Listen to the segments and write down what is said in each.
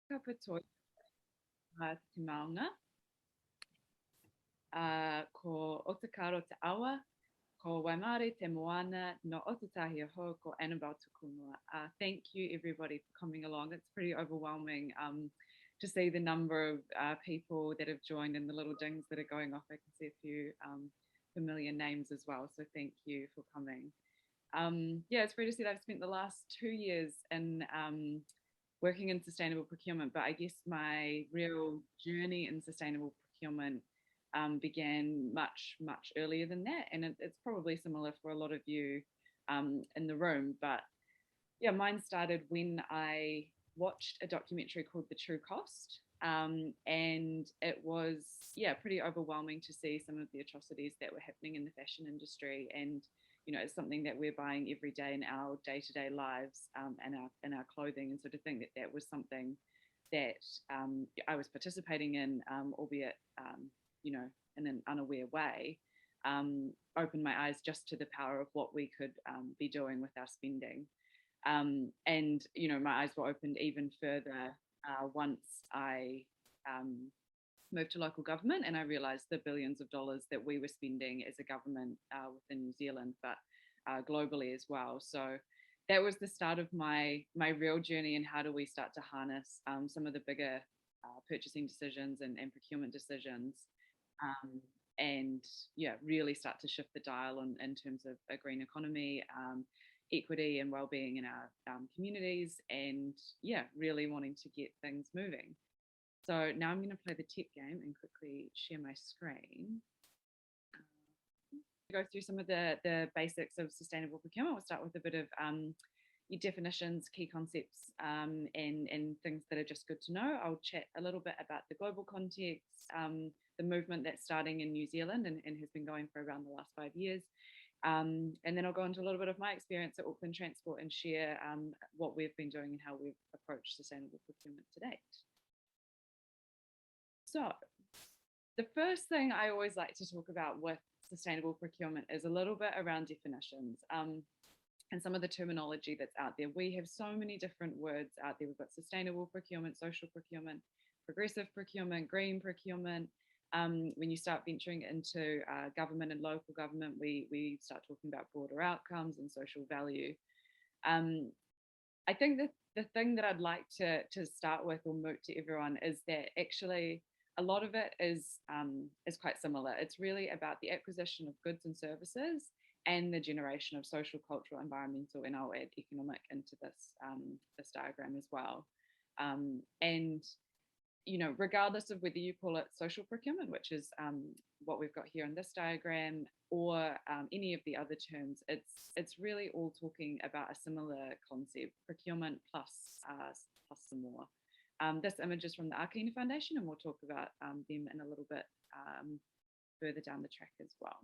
Ka patoa te maunga, ko Otakaro te awa, ko Waimare te moana, no Otatahi ho ko Annabel Tukunua. Thank you everybody for coming along. It's pretty overwhelming to see the number of people that have joined and the little dings that are going off. I can see a few familiar names as well, so thank you for coming. Yeah, it's great to see that I've spent the last 2 years in working in sustainable procurement, but I guess my real journey in sustainable procurement began much earlier than that, and it's probably similar for a lot of you in the room. But yeah, mine started when I watched a documentary called The True Cost, and it was pretty overwhelming to see some of the atrocities that were happening in the fashion industry, and it's something that we're buying every day in our day-to-day lives, and our clothing, and so to think that that was something that I was participating in, albeit in an unaware way, opened my eyes just to the power of what we could be doing with our spending. And my eyes were opened even further once I moved to local government, and I realised the billions of dollars that we were spending as a government within New Zealand, but globally as well. So that was the start of my real journey in how do we start to harness some of the bigger purchasing decisions and procurement decisions, and really start to shift the dial in terms of a green economy, equity and well-being in our communities, and really wanting to get things moving. So now I'm going to play the tech game and quickly share my screen. Go through some of the basics of sustainable procurement. We'll start with a bit of your definitions, key concepts, and things that are just good to know. I'll chat a little bit about the global context, the movement that's starting in New Zealand and has been going for around the last 5 years. And then I'll go into a little bit of my experience at Auckland Transport and share what we've been doing and how we've approached sustainable procurement to date. So the first thing I always like to talk about with sustainable procurement is a little bit around definitions and some of the terminology that's out there. We have so many different words out there. We've got sustainable procurement, social procurement, progressive procurement, green procurement. When you start venturing into government and local government, we start talking about broader outcomes and social value. I think that the thing that I'd like to start with or moot to everyone is that actually a lot of it is quite similar. It's really about the acquisition of goods and services and the generation of social, cultural, environmental, and I'll add economic into this diagram as well. And regardless of whether you call it social procurement, which is what we've got here in this diagram, or any of the other terms, it's really all talking about a similar concept: procurement plus some more. This image is from the Arcana Foundation, and we'll talk about them in a little bit further down the track as well.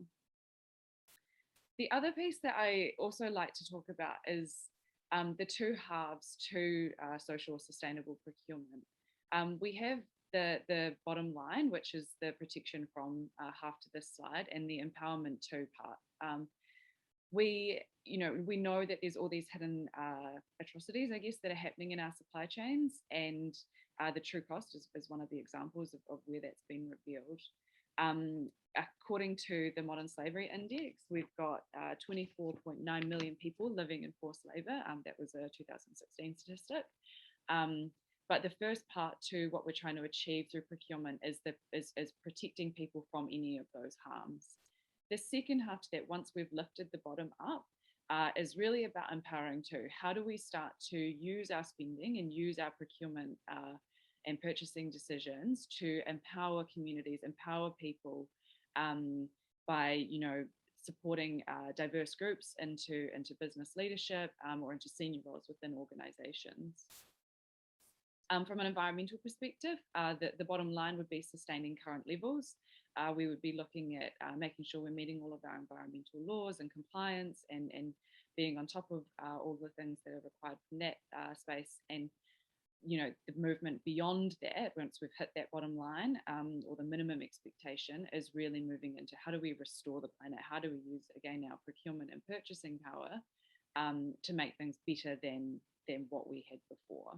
The other piece that I also like to talk about is the two halves to social sustainable procurement. We have the bottom line, which is the protection from half to this slide, and the empowerment to part. We know that there's all these hidden atrocities, I guess, that are happening in our supply chains, and the true cost is one of the examples of where that's been revealed. According to the Modern Slavery Index, we've got 24.9 million people living in forced labour. That was a 2016 statistic. But the first part to what we're trying to achieve through procurement is protecting people from any of those harms. The second half to that, once we've lifted the bottom up, is really about empowering too. How do we start to use our spending and use our procurement and purchasing decisions to empower communities, empower people by supporting diverse groups into business leadership or into senior roles within organisations. From an environmental perspective, the bottom line would be sustaining current levels. We would be looking at making sure we're meeting all of our environmental laws and compliance, and being on top of all the things that are required from that space. And the movement beyond that, once we've hit that bottom line or the minimum expectation, is really moving into how do we restore the planet? How do we use, again, our procurement and purchasing power to make things better than what we had before?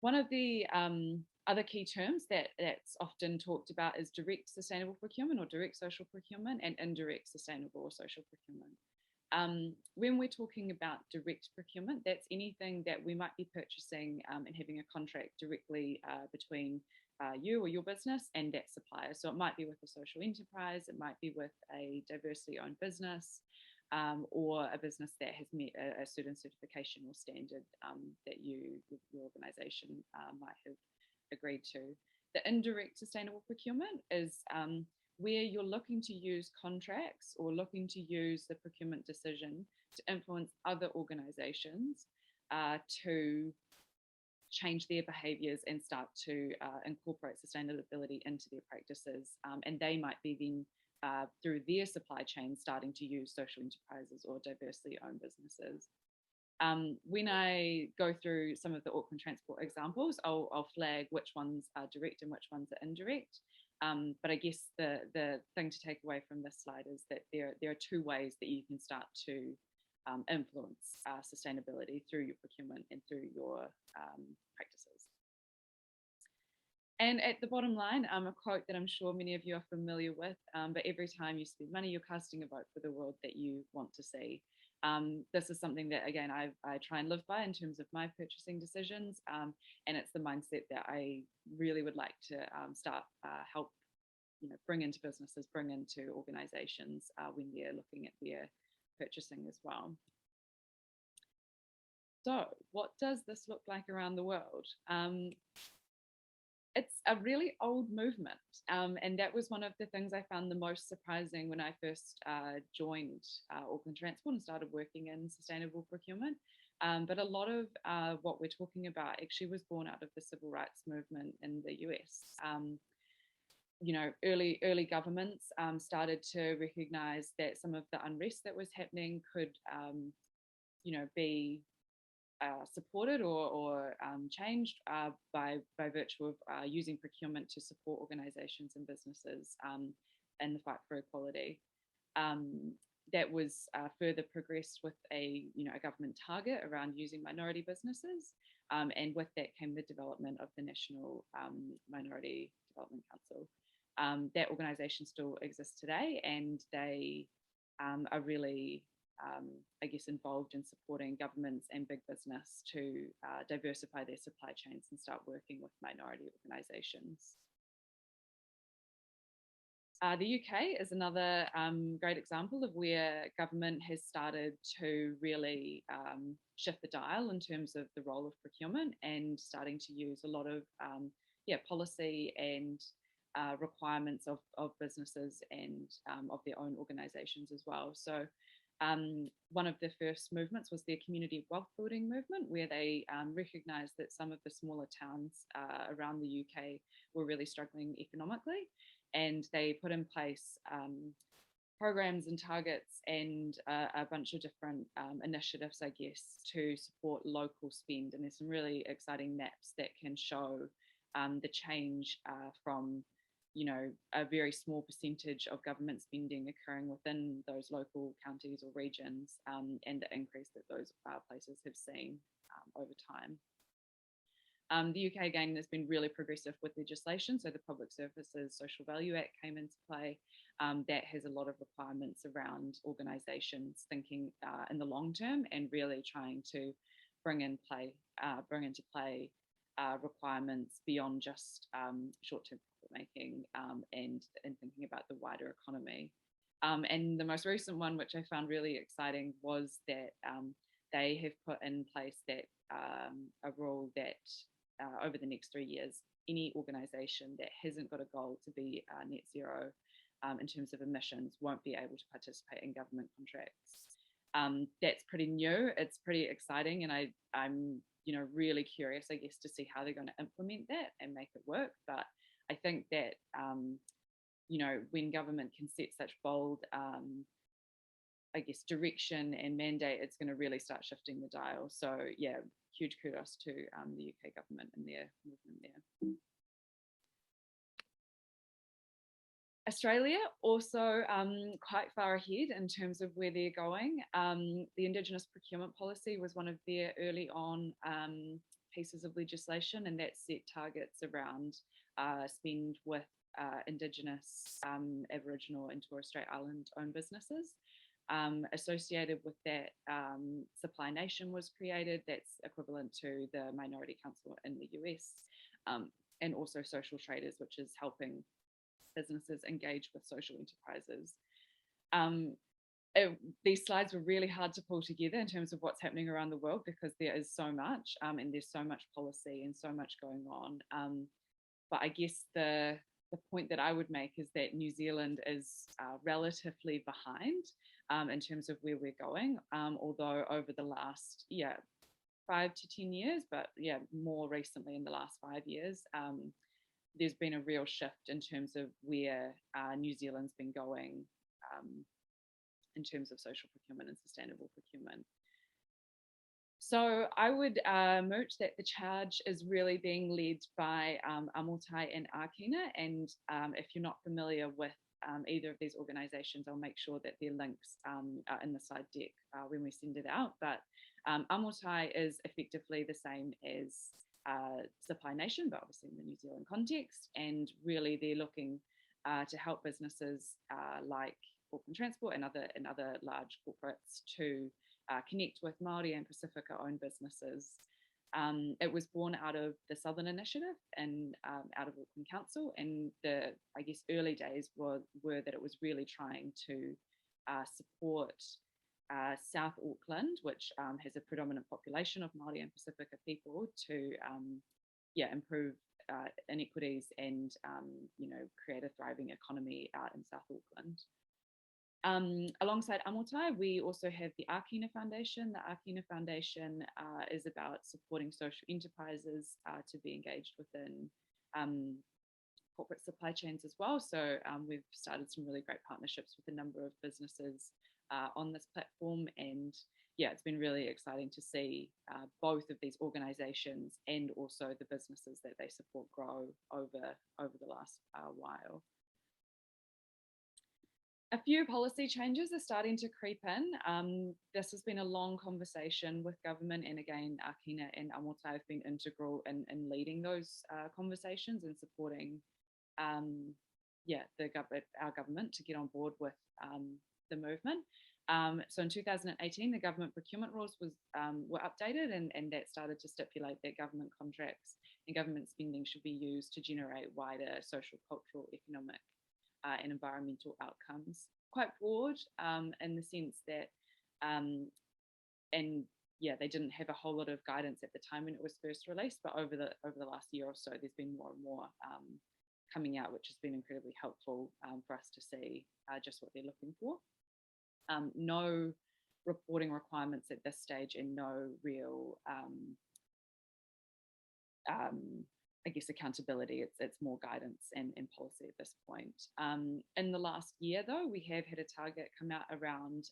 One of the other key terms that's often talked about is direct sustainable procurement or direct social procurement, and indirect sustainable or social procurement. When we're talking about direct procurement, that's anything that we might be purchasing and having a contract directly between you or your business and that supplier. So it might be with a social enterprise, it might be with a diversity owned business, or a business that has met a certain certification or standard that your organization might have agreed to. The indirect sustainable procurement is where you're looking to use contracts or looking to use the procurement decision to influence other organizations to change their behaviors and start to incorporate sustainability into their practices. And they might be then, through their supply chain, starting to use social enterprises or diversity owned businesses. When I go through some of the Auckland Transport examples, I'll flag which ones are direct and which ones are indirect. But I guess the thing to take away from this slide is that there are two ways that you can start to influence sustainability through your procurement and through your practices. And at the bottom line, a quote that I'm sure many of you are familiar with, but every time you spend money, you're casting a vote for the world that you want to see. This is something that, again, I try and live by in terms of my purchasing decisions. And it's the mindset that I really would like to start help bring into businesses, bring into organizations when they're looking at their purchasing as well. So what does this look like around the world? It's a really old movement, and that was one of the things I found the most surprising when I first joined Auckland Transport and started working in sustainable procurement. But a lot of what we're talking about actually was born out of the civil rights movement in the US. Early governments started to recognise that some of the unrest that was happening could, be supported or changed by virtue of using procurement to support organisations and businesses in the fight for equality. That was further progressed with a government target around using minority businesses, and with that came the development of the National Minority Development Council. That organisation still exists today, and they are really involved in supporting governments and big business to diversify their supply chains and start working with minority organisations. The UK is another great example of where government has started to really shift the dial in terms of the role of procurement and starting to use a lot of policy and requirements of businesses and of their own organisations as well. So one of the first movements was their community wealth building movement, where they recognised that some of the smaller towns around the UK were really struggling economically, and they put in place programs and targets and a bunch of different initiatives, I guess, to support local spend. And there's some really exciting maps that can show the change from a very small percentage of government spending occurring within those local counties or regions, and the increase that those places have seen over time. The UK, again, has been really progressive with legislation. So the Public Services Social Value Act came into play. That has a lot of requirements around organisations thinking in the long term and really trying to bring into play requirements beyond just short-term profit making and thinking about the wider economy. And the most recent one, which I found really exciting, was that they have put in place that a rule that over the next 3 years, any organisation that hasn't got a goal to be net zero in terms of emissions won't be able to participate in government contracts. That's pretty new. It's pretty exciting, and I'm really curious, I guess, to see how they're going to implement that and make it work. But I think that when government can set such bold direction and mandate, it's going to really start shifting the dial. So yeah, huge kudos to the UK government and their movement there. Australia also quite far ahead in terms of where they're going. The Indigenous procurement policy was one of their early on pieces of legislation, and that set targets around spend with Indigenous, Aboriginal and Torres Strait Island owned businesses. Associated with that, Supply Nation was created, that's equivalent to the Minority Council in the US, and also Social Traders, which is helping businesses engage with social enterprises. These slides were really hard to pull together in terms of what's happening around the world, because there is so much, and there's so much policy and so much going on. But I guess the point that I would make is that New Zealand is relatively behind in terms of where we're going, although over the last 5 to 10 years, but more recently in the last 5 years, there's been a real shift in terms of where New Zealand's been going in terms of social procurement and sustainable procurement. So I would note that the charge is really being led by Amotai and Ākina, and if you're not familiar with either of these organisations, I'll make sure that their links are in the slide deck when we send it out. But Amotai is effectively the same as Supply Nation, but obviously in the New Zealand context, and really they're looking to help businesses like Auckland Transport and other large corporates to connect with Māori and Pacifica-owned businesses. It was born out of the Southern Initiative and out of Auckland Council, and the, I guess, early days were that it was really trying to support South Auckland, which has a predominant population of Māori and Pacifica people, to improve inequities and create a thriving economy out in South Auckland. Alongside Amotai, we also have the Ākina Foundation. The Ākina Foundation is about supporting social enterprises to be engaged within corporate supply chains as well. So we've started some really great partnerships with a number of businesses on this platform, and it's been really exciting to see both of these organisations and also the businesses that they support grow over the last while. A few policy changes are starting to creep in. This has been a long conversation with government, and again, Ākina and Amotai have been integral in leading those conversations and supporting our government to get on board with the movement. So in 2018, the government procurement rules were updated, and that started to stipulate that government contracts and government spending should be used to generate wider social, cultural, economic and environmental outcomes. Quite broad in the sense that, they didn't have a whole lot of guidance at the time when it was first released, but over the last year or so, there's been more and more coming out, which has been incredibly helpful for us to see just what they're looking for. No reporting requirements at this stage, and no real I guess accountability. It's more guidance and policy at this point. In the last year, though, we have had a target come out around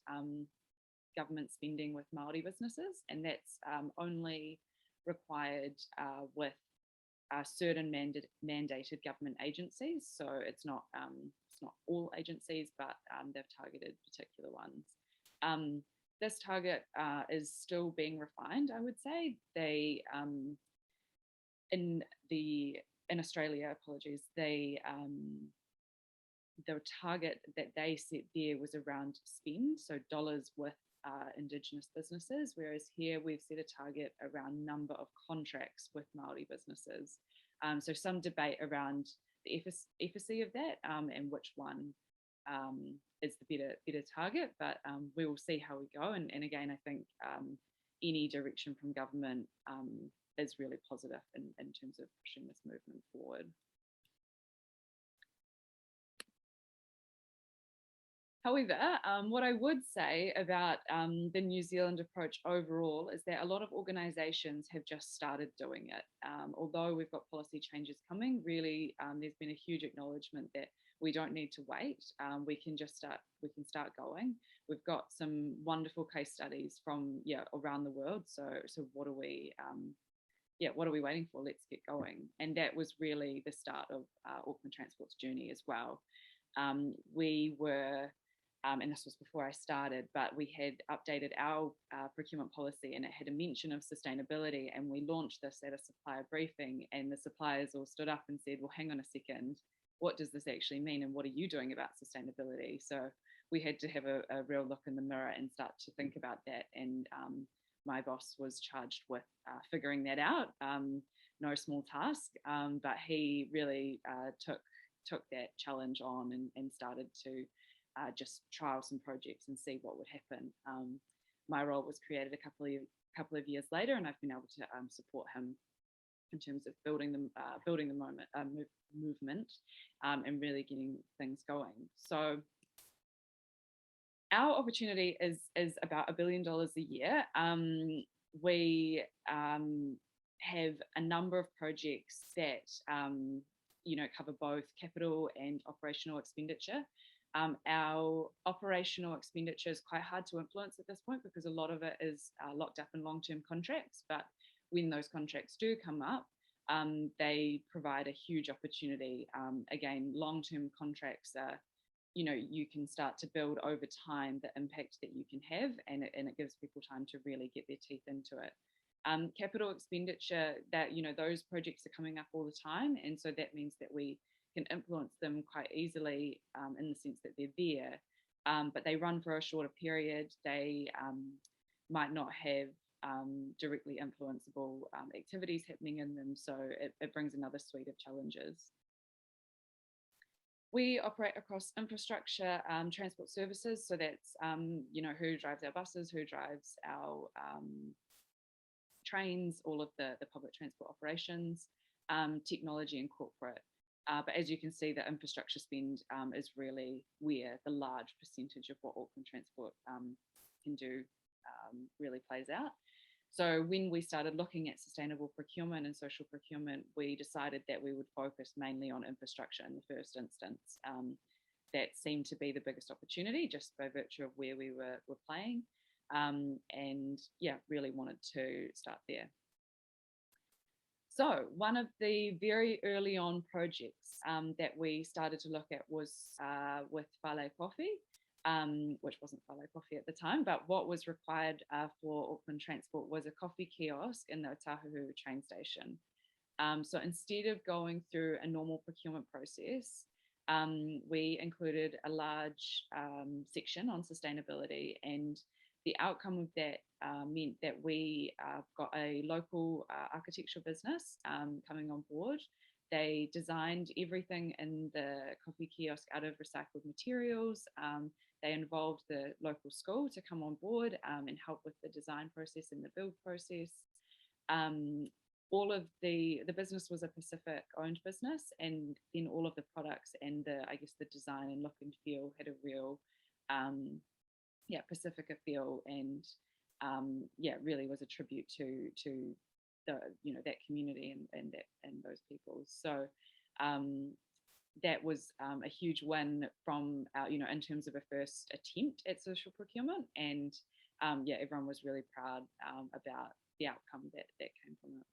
government spending with Māori businesses, and that's only required with certain mandated government agencies. So it's not all agencies, but they've targeted particular ones. This target is still being refined, I would say. They in Australia, the target that they set there was around spend, so dollars with Indigenous businesses, whereas here we've set a target around number of contracts with Māori businesses. So some debate around the efficacy of that and which one is the better target, but we will see how we go. And again, I think any direction from government is really positive in terms of pushing this movement forward. However, what I would say about the New Zealand approach overall is that a lot of organisations have just started doing it. Although we've got policy changes coming, really there's been a huge acknowledgement that we don't need to wait. We can start going. We've got some wonderful case studies from around the world. So what are we waiting for? Let's get going. And that was really the start of Auckland Transport's journey as well. We were and this was before I started, but we had updated our procurement policy and it had a mention of sustainability, and we launched this at a supplier briefing, and the suppliers all stood up and said, well, hang on a second, what does this actually mean and what are you doing about sustainability? So we had to have a real look in the mirror and start to think about that, and my boss was charged with figuring that out. No small task, but he really took that challenge on and started to just trial some projects and see what would happen. My role was created a couple of years later, and I've been able to support him in terms of building the movement and really getting things going. So our opportunity is about $1 billion a year. We have a number of projects that cover both capital and operational expenditure. Our operational expenditure is quite hard to influence at this point because a lot of it is locked up in long-term contracts. But when those contracts do come up, they provide a huge opportunity. Again, long-term contracts are, you can start to build over time the impact that you can have, and it gives people time to really get their teeth into it. Capital expenditure, that those projects are coming up all the time, and so that means that we can influence them quite easily in the sense that they're there, but they run for a shorter period. They might not have directly influenceable activities happening in them, so it brings another suite of challenges. We operate across infrastructure, transport services, so that's who drives our buses, who drives our trains, all of the public transport operations, technology and corporate. But as you can see, the infrastructure spend is really where the large percentage of what Auckland Transport can do really plays out. So when we started looking at sustainable procurement and social procurement, we decided that we would focus mainly on infrastructure in the first instance. That seemed to be the biggest opportunity just by virtue of where we were playing. And yeah, really wanted to start there. So one of the very early on projects that we started to look at was with Whale Coffee, which wasn't Whale Coffee at the time, but what was required for Auckland Transport was a coffee kiosk in the Otahuhu train station. So instead of going through a normal procurement process, we included a large section on sustainability, and the outcome of that meant that we got a local architectural business coming on board. They designed everything in the coffee kiosk out of recycled materials. They involved the local school to come on board and help with the design process and the build process. All of the business was a Pacific owned business, and then all of the products and the design and look and feel had a real Pacifica feel, and really was a tribute to the that community and those people. So that was a huge win from our, in terms of a first attempt at social procurement, and everyone was really proud about the outcome that came from it.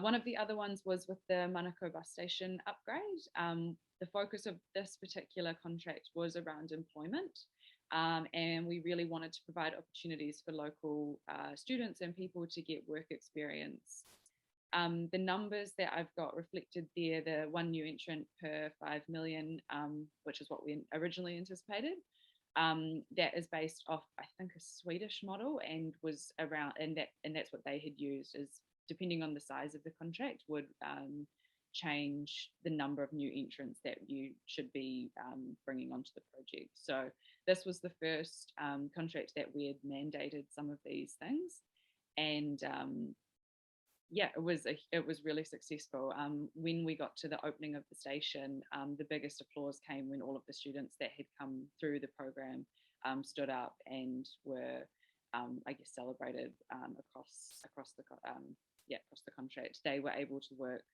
One of the other ones was with the Wānaka bus station upgrade. The focus of this particular contract was around employment, and we really wanted to provide opportunities for local students and people to get work experience. The numbers that I've got reflected there, the one new entrant per 5 million, which is what we originally anticipated, that is based off, I think, a Swedish model, and was around, and that's what they had used, is depending on the size of the contract would change the number of new entrants that you should be bringing onto the project. So this was the first contract that we had mandated some of these things, and it was really successful. When we got to the opening of the station, the biggest applause came when all of the students that had come through the program stood up and were, celebrated across the contract. They were able to work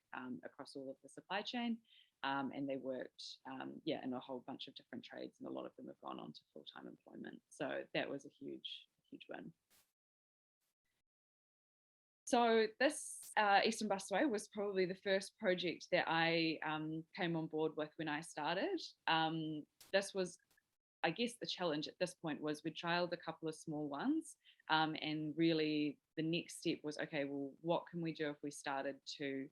across all of the supply chain, and they worked in a whole bunch of different trades, and a lot of them have gone on to full-time employment. So that was a huge win. So this Eastern Busway was probably the first project that I came on board with when I started. this was, I guess, the challenge at this point was we trialed a couple of small ones, and really the next step was, okay, well, what can we do if we started to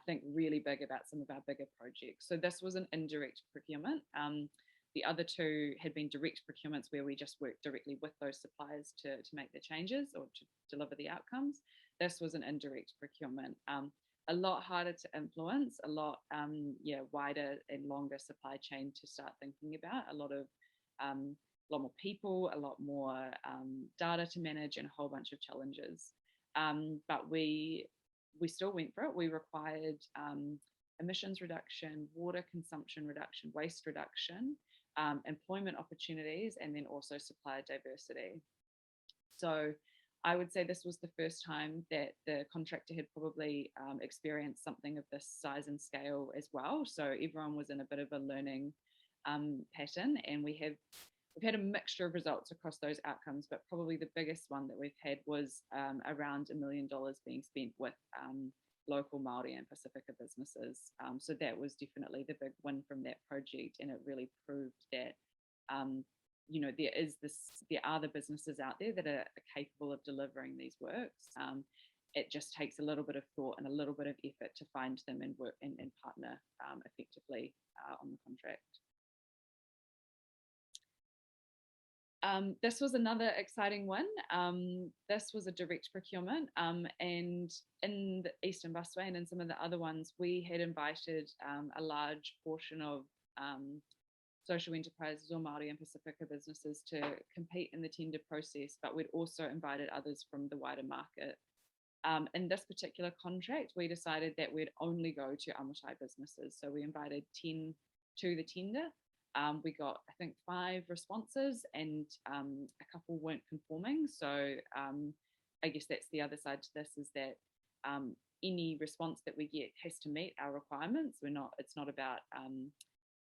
think really big about some of our bigger projects? So this was an indirect procurement. The other two had been direct procurements where we just worked directly with those suppliers to make the changes or to deliver the outcomes. This was an indirect procurement. A lot harder to influence, a lot wider and longer supply chain to start thinking about, a lot more people, a lot more data to manage, and a whole bunch of challenges. But we still went for it. We required emissions reduction, water consumption reduction, waste reduction, employment opportunities, and then also supplier diversity. So I would say this was the first time that the contractor had probably experienced something of this size and scale as well. So everyone was in a bit of a learning pattern, and we've had a mixture of results across those outcomes, but probably the biggest one that we've had was around $1 million being spent with local Māori and Pacifica businesses. So that was definitely the big win from that project, and it really proved that there are the businesses out there that are capable of delivering these works. It just takes a little bit of thought and a little bit of effort to find them and work and partner effectively on the contract. This was another exciting one. This was a direct procurement, and in the Eastern Busway and in some of the other ones, we had invited a large portion of social enterprises or Māori and Pacifica businesses to compete in the tender process, but we'd also invited others from the wider market. In this particular contract, we decided that we'd only go to Amatai businesses. So we invited 10 to the tender. We got, I think, 5 responses, and a couple weren't conforming. So I guess that's the other side to this, is that any response that we get has to meet our requirements. It's not about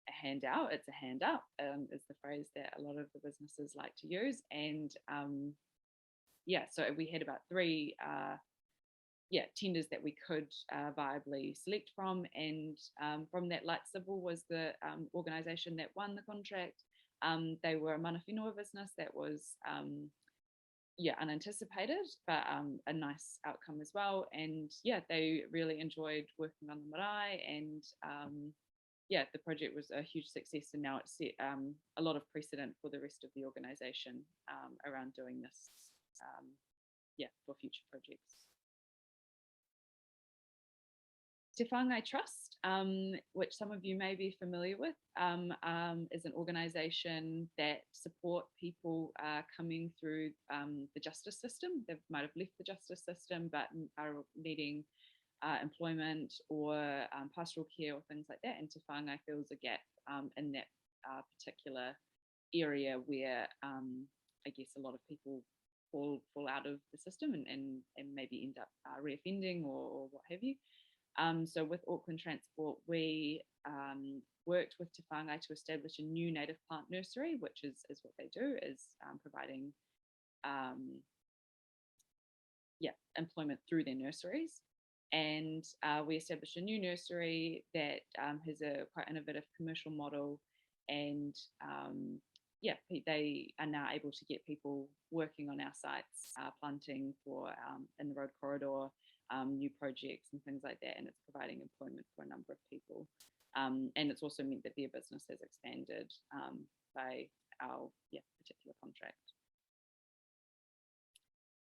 a handout, it's a hand up, is the phrase that a lot of the businesses like to use. And so we had about 3 tenders that we could viably select from, and from that, Light Civil was the organisation that won the contract. They were a mana whenua business that was unanticipated, but a nice outcome as well. And they really enjoyed working on the marae, and the project was a huge success, and now it's set a lot of precedent for the rest of the organisation around doing this for future projects. Te Whāngai Trust, which some of you may be familiar with, is an organisation that support people coming through the justice system. They might have left the justice system, but are needing employment or pastoral care or things like that. And Te Whāngai fills a gap in that particular area where I guess a lot of people fall out of the system and maybe end up reoffending or what have you. So with Auckland Transport, we worked with Te Whāngai to establish a new native plant nursery, which is what they do, is providing employment through their nurseries. And we established a new nursery that has a quite innovative commercial model, and they are now able to get people working on our sites, planting for in the road corridor, new projects and things like that, and it's providing employment for a number of people. And it's also meant that their business has expanded by our particular contract.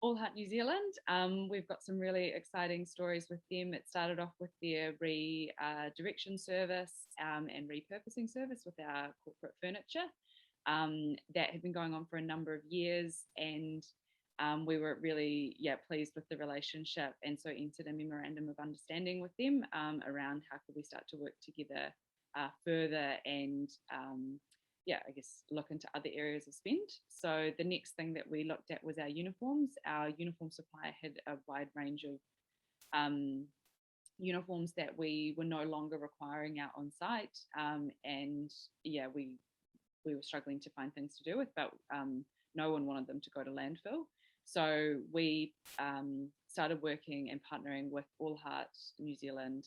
All Heart New Zealand, we've got some really exciting stories with them. It started off with their redirection service and repurposing service with our corporate furniture. That had been going on for a number of years, and we were really pleased with the relationship, and so entered a memorandum of understanding with them around how could we start to work together further and I guess look into other areas of spend. So the next thing that we looked at was our uniforms. Our uniform supplier had a wide range of uniforms that we were no longer requiring out on site, and we were struggling to find things to do with, but no one wanted them to go to landfill. So we started working and partnering with All Heart New Zealand,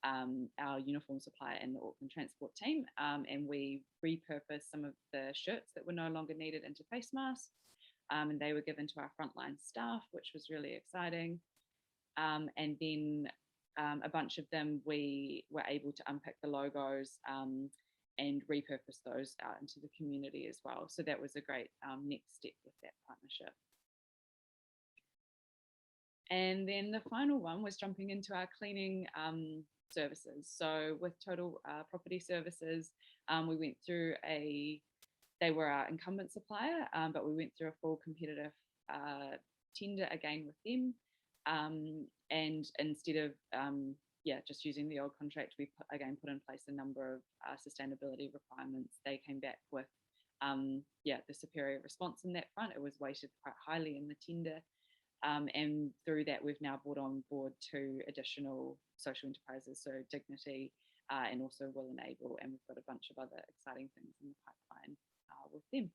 our uniform supplier, and the Auckland Transport team, and we repurposed some of the shirts that were no longer needed into face masks, and they were given to our frontline staff, which was really exciting. And then a bunch of them, we were able to unpick the logos and repurpose those out into the community as well. So that was a great next step with that partnership. And then the final one was jumping into our cleaning services. So with Total Property Services, we went through they were our incumbent supplier, but we went through a full competitive tender again with them. And instead of just using the old contract, we put in place a number of sustainability requirements. They came back with the superior response in that front. It was weighted quite highly in the tender. And through that, we've now brought on board 2 additional social enterprises, so Dignity and also Will Enable, and we've got a bunch of other exciting things in the pipeline with them.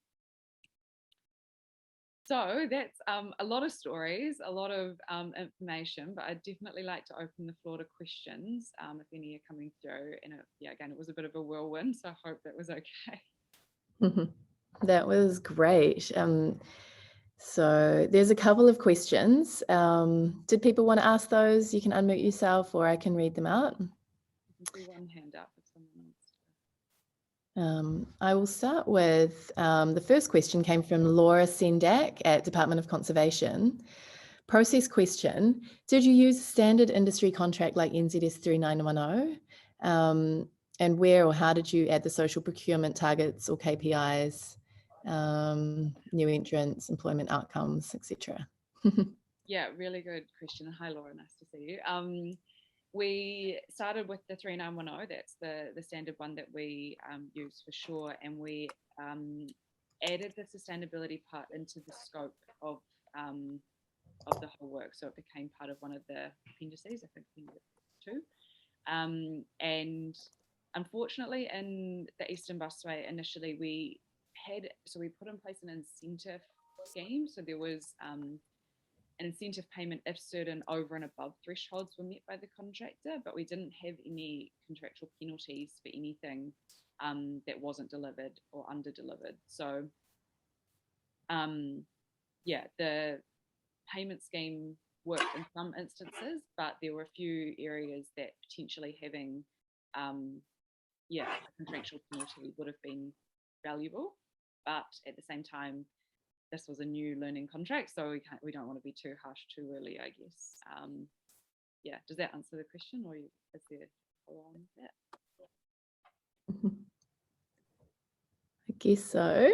So that's a lot of stories, a lot of information, but I'd definitely like to open the floor to questions if any are coming through. And again, it was a bit of a whirlwind, so I hope that was okay. That was great. So there's a couple of questions. Did people want to ask those? You can unmute yourself or I can read them out. I can see one hand up if someone wants I will start with the first question came from Laura Sendak at Department of Conservation. Process question, did you use a standard industry contract like NZS 3910? And where or how did you add the social procurement targets or KPIs, new entrants, employment outcomes, etc.? Yeah, really good question. Hi, Laura, nice to see you. We started with the 3910, that's the standard one that we use for sure, and we added the sustainability part into the scope of the whole work, so it became part of one of the appendices, I think appendix 2. And unfortunately, in the Eastern Busway, initially we put in place an incentive scheme, so there was an incentive payment if certain over and above thresholds were met by the contractor, but we didn't have any contractual penalties for anything that wasn't delivered or under-delivered. So, the payment scheme worked in some instances, but there were a few areas that potentially having a contractual penalty would have been valuable. But at the same time, this was a new learning contract, so we don't want to be too harsh too early, I guess. Does that answer the question, or is there a follow on with that? I guess so.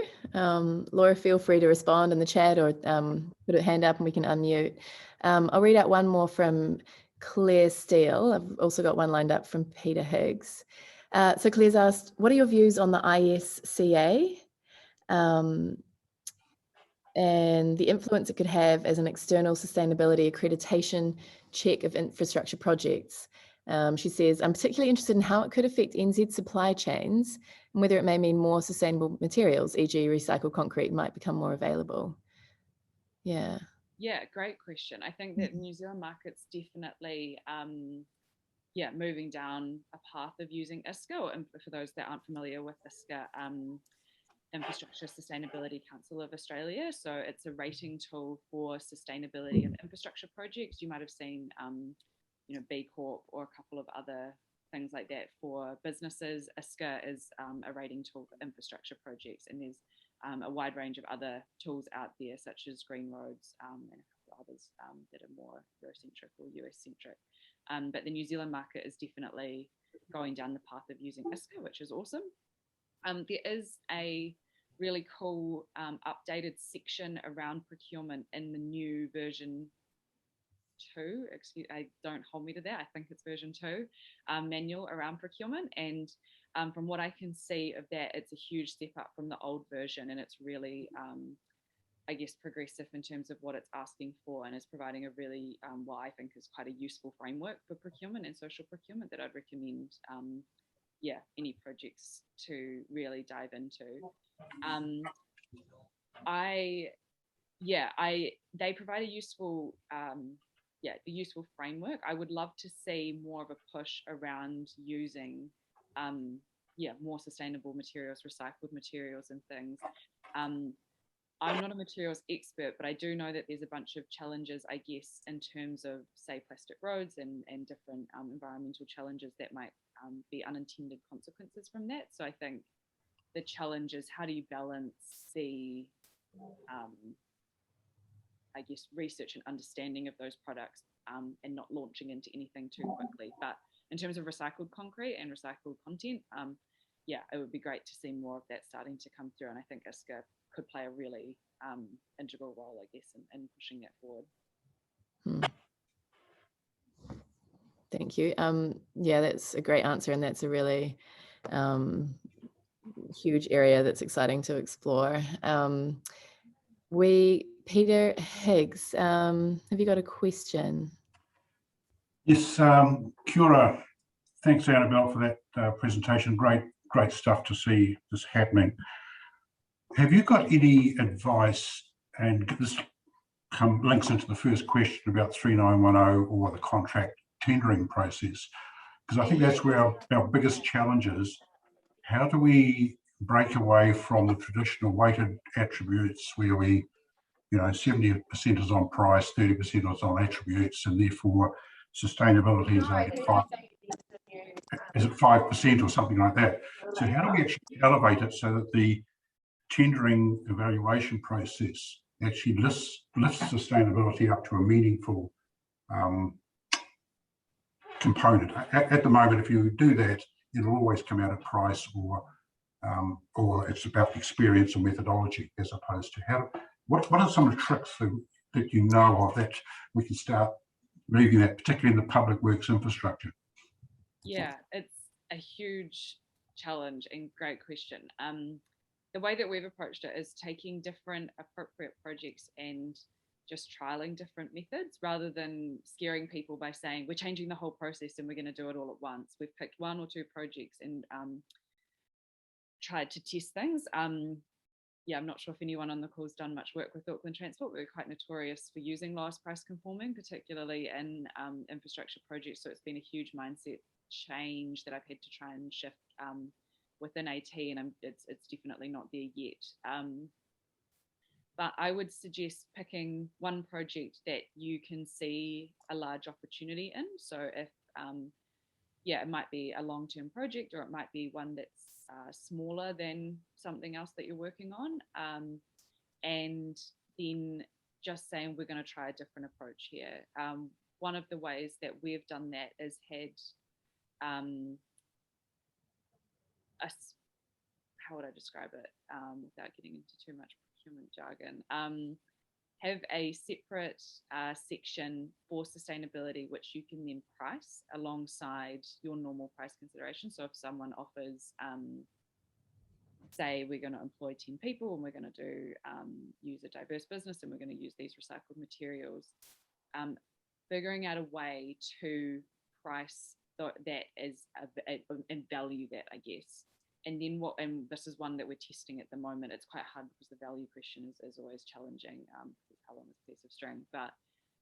Laura, feel free to respond in the chat or put a hand up and we can unmute. I'll read out one more from Claire Steele. I've also got one lined up from Peter Higgs. So Claire's asked, what are your views on the ISCA and the influence it could have as an external sustainability accreditation check of infrastructure projects? She says, I'm particularly interested in how it could affect NZ supply chains and whether it may mean more sustainable materials, e.g. recycled concrete, might become more available. Yeah, great question. I think that New Zealand market's definitely moving down a path of using ISCA, and for those that aren't familiar with ISCA, Infrastructure Sustainability Council of Australia. So it's a rating tool for sustainability of infrastructure projects. You might have seen B Corp or a couple of other things like that for businesses. ISCA is a rating tool for infrastructure projects, and there's a wide range of other tools out there, such as Green Roads and a couple of others that are more Eurocentric or US-centric. But the New Zealand market is definitely going down the path of using ISCA, which is awesome. There is a really cool updated section around procurement in the new version 2, don't hold me to that, I think it's version 2, manual around procurement. And from what I can see of that, it's a huge step up from the old version, and it's really, progressive in terms of what it's asking for, and is providing a really, what I think is quite a useful framework for procurement and social procurement that I'd recommend any projects to really dive into. I yeah, they provide a useful a useful framework. I would love to see more of a push around using more sustainable materials, recycled materials and things. I'm not a materials expert, but I do know that there's a bunch of challenges, I guess, in terms of, say, plastic roads and different environmental challenges that might be unintended consequences from that. So I think the challenge is, how do you balance the, I guess, research and understanding of those products and not launching into anything too quickly. But in terms of recycled concrete and recycled content, it would be great to see more of that starting to come through. And I think ISCA could play a really integral role, I guess, in pushing that forward. Thank you. Yeah, that's a great answer, and that's a really huge area that's exciting to explore. Peter Higgs, have you got a question? Yes, kia ora. Thanks, Annabel, for that presentation. Great stuff to see this happening. Have you got any advice, and this links into the first question about 3910 or the contract tendering process, because I think that's where our biggest challenge is. How do we break away from the traditional weighted attributes where we, 70% is on price, 30% is on attributes, and therefore sustainability is at 5% or something like that. So how do we actually elevate it so that the tendering evaluation process actually lifts sustainability up to a meaningful component? At the moment, if you do that, it'll always come out of price, or it's about experience and methodology, as opposed to what are some of the tricks that you know of that we can start moving that, particularly in the public works infrastructure? Yeah, it's a huge challenge and great question. The way that we've approached it is taking different appropriate projects and just trialing different methods, rather than scaring people by saying we're changing the whole process and we're going to do it all at once. We've picked one or two projects and tried to test things. I'm not sure if anyone on the call's done much work with Auckland Transport. We're quite notorious for using lowest price conforming, particularly in infrastructure projects. So it's been a huge mindset change that I've had to try and shift within AT, and it's definitely not there yet. But I would suggest picking one project that you can see a large opportunity in. So if, it might be a long-term project, or it might be one that's smaller than something else that you're working on. And then just saying, we're going to try a different approach here. One of the ways that we've done that is had how would I describe it without getting into too much procurement jargon, have a separate section for sustainability, which you can then price alongside your normal price consideration. So if someone offers, say, we're going to employ 10 people and we're going to do use a diverse business and we're going to use these recycled materials, figuring out a way to price that as and value that, I guess. And then and this is one that we're testing at the moment. It's quite hard because the value question is always challenging. How long is a piece of string? But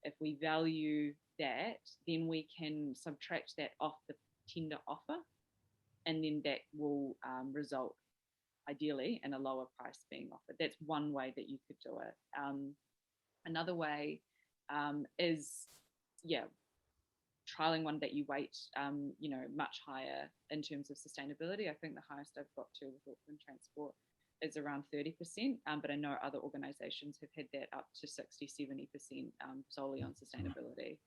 if we value that, then we can subtract that off the tender offer, and then that will result ideally in a lower price being offered. That's one way that you could do it. Another way is trialing one that you weight, much higher in terms of sustainability. I think the highest I've got to with Auckland Transport is around 30%, but I know other organisations have had that up to 60-70% solely on sustainability,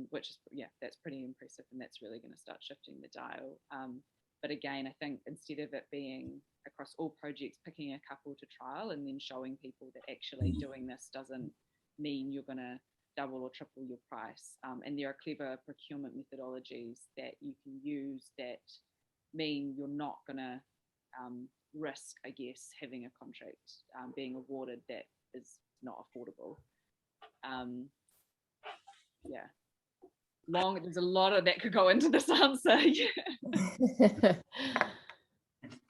which is, that's pretty impressive, and that's really going to start shifting the dial. But again, I think instead of it being across all projects, picking a couple to trial and then showing people that actually doing this doesn't mean you're going to double or triple your price. And there are clever procurement methodologies that you can use that mean you're not going to risk, I guess, having a contract being awarded that is not affordable. There's a lot of that could go into this answer.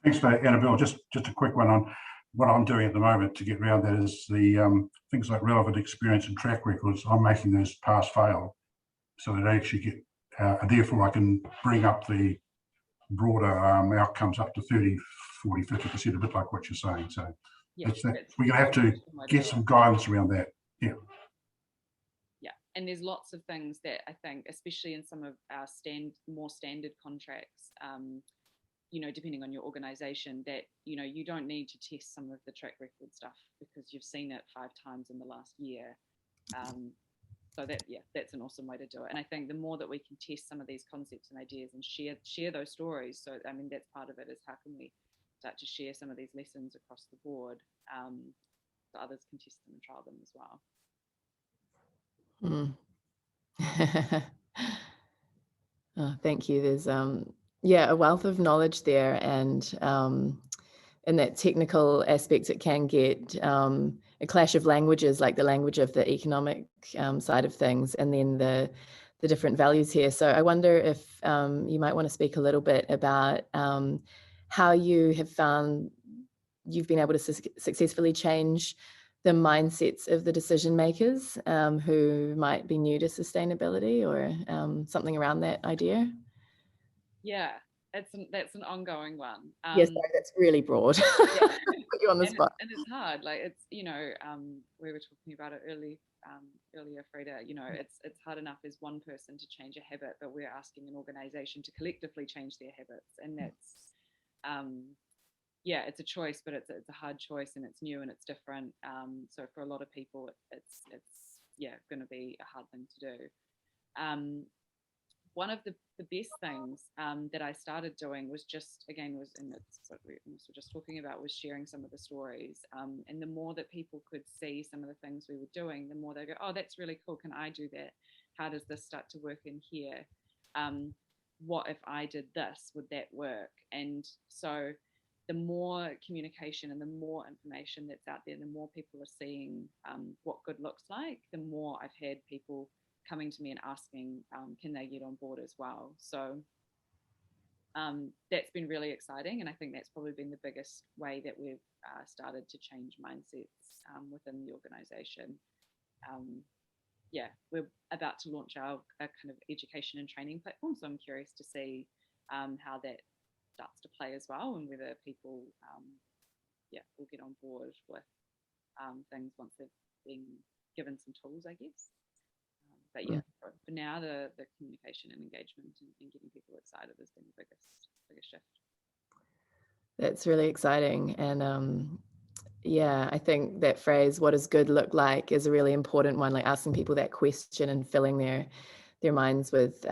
Thanks for that, Annabel. Just a quick one on what I'm doing at the moment to get around that is the things like relevant experience and track records. I'm making those pass fail so that I actually get, therefore I can bring up the broader outcomes up to 30, 40, 50%, a bit like what you're saying. So Yeah, we're going to have to get some guidance around that. Yeah. Yeah, and there's lots of things that I think, especially in some of our more standard contracts, you know, depending on your organization, that, you know, you don't need to test some of the track record stuff because you've seen it 5 times in the last year. So that, yeah, that's an awesome way to do it. And I think the more that we can test some of these concepts and ideas and share those stories. So, I mean, that's part of it, is how can we start to share some of these lessons across the board, so others can test them and trial them as well. Oh, thank you. There's yeah, a wealth of knowledge there, and in that technical aspect, it can get a clash of languages, like the language of the economic side of things, and then the different values here. So I wonder if you might want to speak a little bit about how you have found you've been able to successfully change the mindsets of the decision makers who might be new to sustainability, or something around that idea. Yeah, that's an ongoing one. Yes, sorry, that's really broad. Yeah. Put you on the spot. And it's hard. Like, it's, you know, we were talking about it earlier, Freda. You know, it's hard enough as one person to change a habit, but we're asking an organization to collectively change their habits, and that's yeah, it's a choice, but it's a hard choice, and it's new and it's different. So for a lot of people, it's yeah, going to be a hard thing to do. One of the best things that I started doing was just, again, and it's what we were just talking about, was sharing some of the stories. And the more that people could see some of the things we were doing, the more they go, oh, that's really cool. Can I do that? How does this start to work in here? What if I did this? Would that work? And so the more communication and the more information that's out there, the more people are seeing what good looks like, the more I've had people coming to me and asking, can they get on board as well? So that's been really exciting. And I think that's probably been the biggest way that we've started to change mindsets within the organization. Yeah, we're about to launch our kind of education and training platform. So I'm curious to see how that starts to play as well, and whether people yeah, will get on board with things once they've been given some tools, I guess. But yeah, for now, the communication and engagement and getting people excited has been the biggest shift. That's really exciting. And yeah, I think that phrase, what does good look like, is a really important one, like asking people that question and filling their minds with,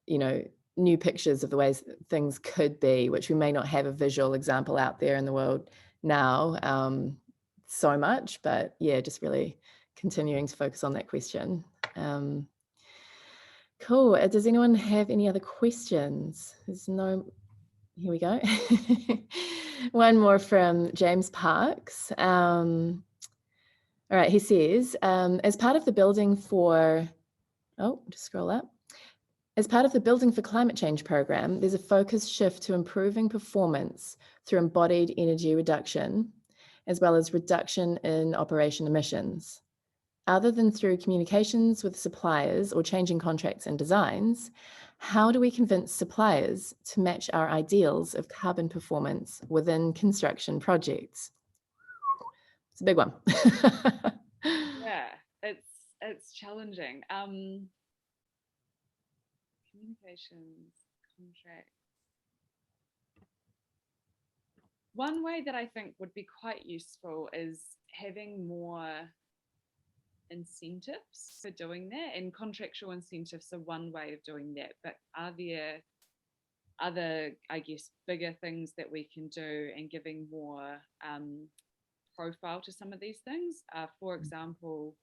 you know, new pictures of the ways things could be, which we may not have a visual example out there in the world now so much, but yeah, just really continuing to focus on that question. Cool. Does anyone have any other questions? There's no, here we go. One more from James Parks. All right, he says, as part of the building for, just scroll up. As part of the Building for Climate Change program, there's a focused shift to improving performance through embodied energy reduction, as well as reduction in operation emissions. Other than through communications with suppliers or changing contracts and designs, how do we convince suppliers to match our ideals of carbon performance within construction projects? It's a big one. Yeah, it's challenging. Communications, contracts. One way that I think would be quite useful is having more incentives for doing that, and contractual incentives are one way of doing that. But are there other, I guess, bigger things that we can do, and giving more profile to some of these things? For example,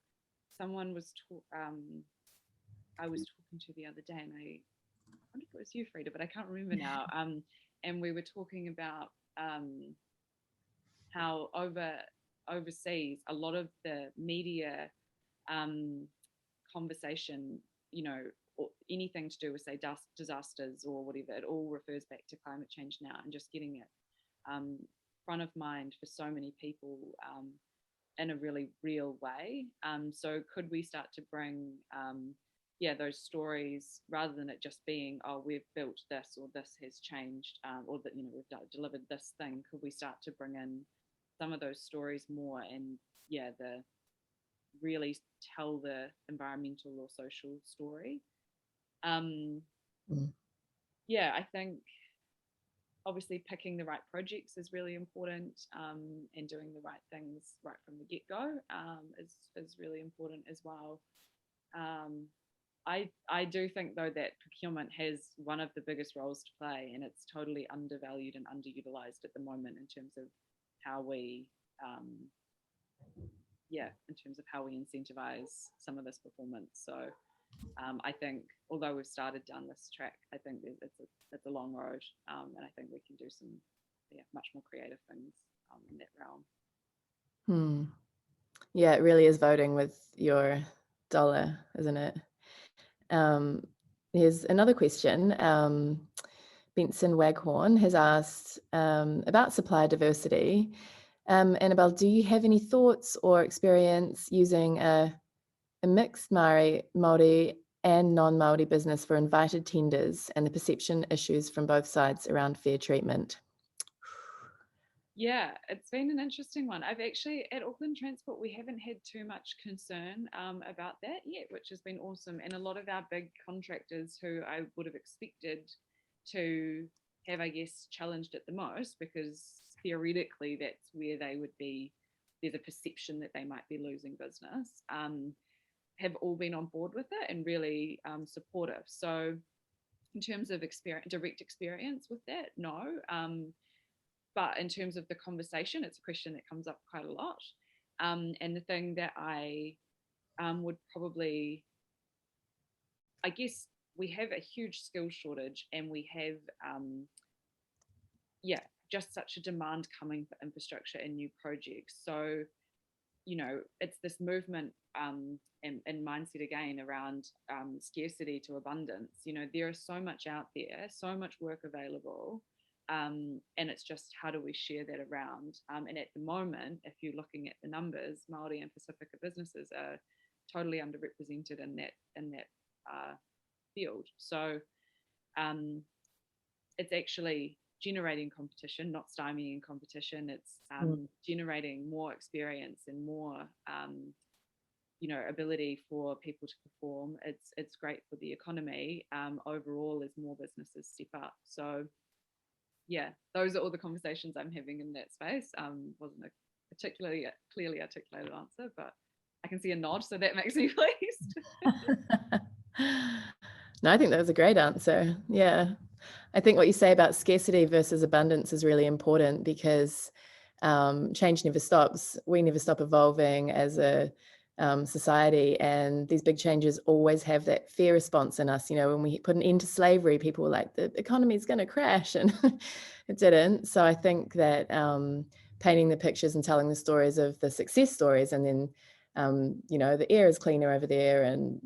someone was I was talking to the other day, and I wonder if it was you, Freda, but I can't remember now. And we were talking about how overseas, a lot of the media conversation, you know, or anything to do with, say, disasters or whatever, it all refers back to climate change now, and just getting it front of mind for so many people in a really real way. So could we start to bring those stories, rather than it just being, oh, we've built this or this has changed, or that, we've delivered this thing, could we start to bring in some of those stories more, and the really tell the environmental or social story. I think obviously picking the right projects is really important, and doing the right things right from the get-go is really important as well. I do think, though, that procurement has one of the biggest roles to play, and it's totally undervalued and underutilized at the moment in terms of how we incentivize some of this performance. So I think, although we've started down this track, I think it's a long road, and I think we can do some much more creative things in that realm. Yeah, it really is voting with your dollar, isn't it? Here's another question. Benson Waghorn has asked about supplier diversity. Annabel, do you have any thoughts or experience using a mixed Māori and non-Māori business for invited tenders and the perception issues from both sides around fair treatment? Yeah, it's been an interesting one. I've actually, at Auckland Transport, we haven't had too much concern about that yet, which has been awesome. And a lot of our big contractors who I would have expected to have, I guess, challenged it the most, because theoretically that's where they would be, there's a perception that they might be losing business, have all been on board with it and really supportive. So in terms of direct experience with that, no. But in terms of the conversation, it's a question that comes up quite a lot. And the thing that I would probably, I guess, we have a huge skill shortage, and we have, just such a demand coming for infrastructure and new projects. So, it's this movement and mindset again around scarcity to abundance. There is so much out there, so much work available. And it's just, how do we share that around? And at the moment, if you're looking at the numbers, Māori and Pacifica businesses are totally underrepresented in that field. So it's actually generating competition, not stymieing competition. It's generating more experience and more ability for people to perform. It's great for the economy overall as more businesses step up. So yeah, those are all the conversations I'm having in that space. Wasn't a particularly clearly articulated answer, but I can see a nod, so that makes me pleased. No, I think that was a great answer. Yeah. I think what you say about scarcity versus abundance is really important, because change never stops. We never stop evolving as a society, and these big changes always have that fear response in us. When we put an end to slavery, people were like, the economy is going to crash, and it didn't. So I think that painting the pictures and telling the stories of the success stories, and then the air is cleaner over there, and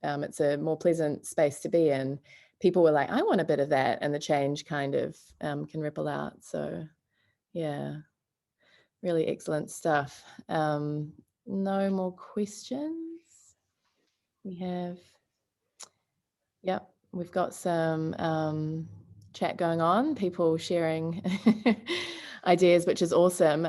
it's a more pleasant space to be in. People were like, I want a bit of that, and the change kind of can ripple out. So yeah, really excellent stuff. No more questions. We've got some chat going on, people sharing ideas, which is awesome.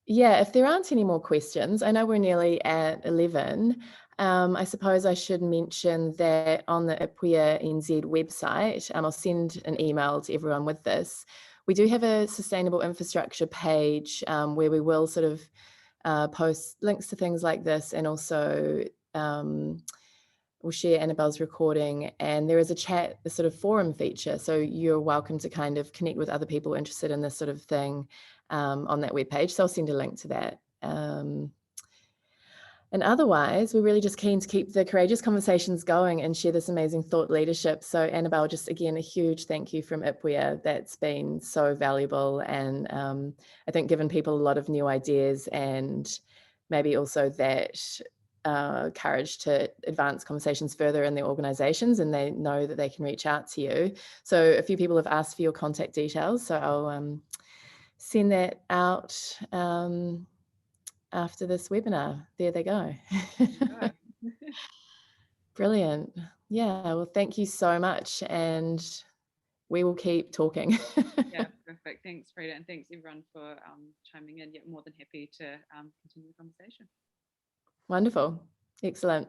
If there aren't any more questions, I know we're nearly at 11. I suppose I should mention that on the IPWEA NZ website, I'll send an email to everyone with this. We do have a sustainable infrastructure page where we will sort of post links to things like this, and also we'll share Annabel's recording, and there is a sort of forum feature, so you're welcome to kind of connect with other people interested in this sort of thing on that webpage. So I'll send a link to that. And otherwise, we're really just keen to keep the courageous conversations going and share this amazing thought leadership. So Annabel, just again, a huge thank you from IPWEA. That's been so valuable, and I think given people a lot of new ideas, and maybe also that courage to advance conversations further in their organizations, and they know that they can reach out to you. So a few people have asked for your contact details, so send that out after this webinar. There they go. Brilliant. Yeah, well, thank you so much, and we will keep talking. Yeah, perfect. Thanks, Frida, and thanks everyone for chiming in. Yet more than happy to continue the conversation. Wonderful. Excellent.